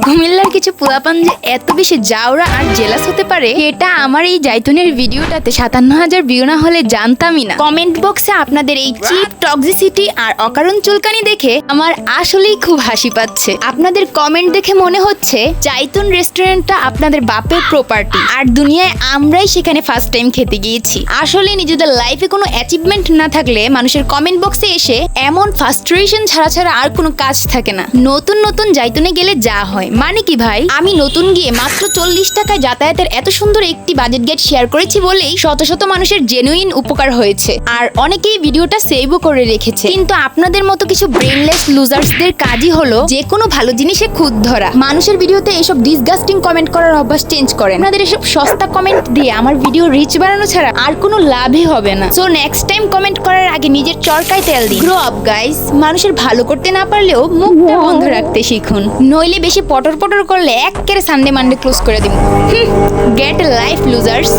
কুমিল্লার কিছু পোলাপান যে এত বেশি জাউরা আর জেলাস হতে পারে এটা আমার এই জাইতুনের ভিডিওটাতে 57,000 ভিউ না হলে জানতামই না। কমেন্ট বক্সে আপনাদের এই চিপ টক্সিসিটি আর অকারণ চুলকানি দেখে আমার আসলেই খুব হাসি পাচ্ছে। আপনাদের কমেন্ট দেখে মনে হচ্ছে জাইতুন রেস্টুরেন্টটা আপনাদের বাপের প্রপার্টি আর দুনিয়ায় আমরাই সেখানে ফার্স্ট টাইম খেতে গিয়েছি। আসলে নিজেদের লাইফে কোনো অ্যাচিভমেন্ট না থাকলে মানুষের কমেন্ট বক্সে এসে এমন ফ্রাস্ট্রেশন ছাড়া আর কোনো কাজ থাকে না। নতুন নতুন জাইতুনে গেলে যা হয় মানে কি ভাই, আমি নতুন গিয়ে মাত্র 40 টাকায় যাতায়াতের এত সুন্দর একটি বাজেট গাইড শেয়ার করেছি বলেই শত শত মানুষের জেনুইন উপকার হয়েছে আর অনেকেই ভিডিওটা সেভও করে রেখেছে। কিন্তু আপনাদের মতো কিছু ব্রেনলেস লুজার্সদের কাজই হলো যে কোনো ভালো জিনিসে খুঁত ধরা। মানুষের ভিডিওতে এসব ডিসগাস্টিং কমেন্ট করার অভ্যাস চেঞ্জ করেন। আপনাদের এসব সস্তা কমেন্ট দিয়ে আমার ভিডিও রিচ বাড়ানো ছাড়া আর কোনো লাভই হবে না। সো নেক্সট টাইম কমেন্ট করার আগে নিজের চরকায় তেল দিন। Grow up guys. মানুষের ভালো করতে না পারলেও মুখটা বন্ধ রাখতে শিখুন, নইলে বেশি পটর করলে এক্কেরে সানডে মানডে ক্লোজ করে দিন। Get life losers.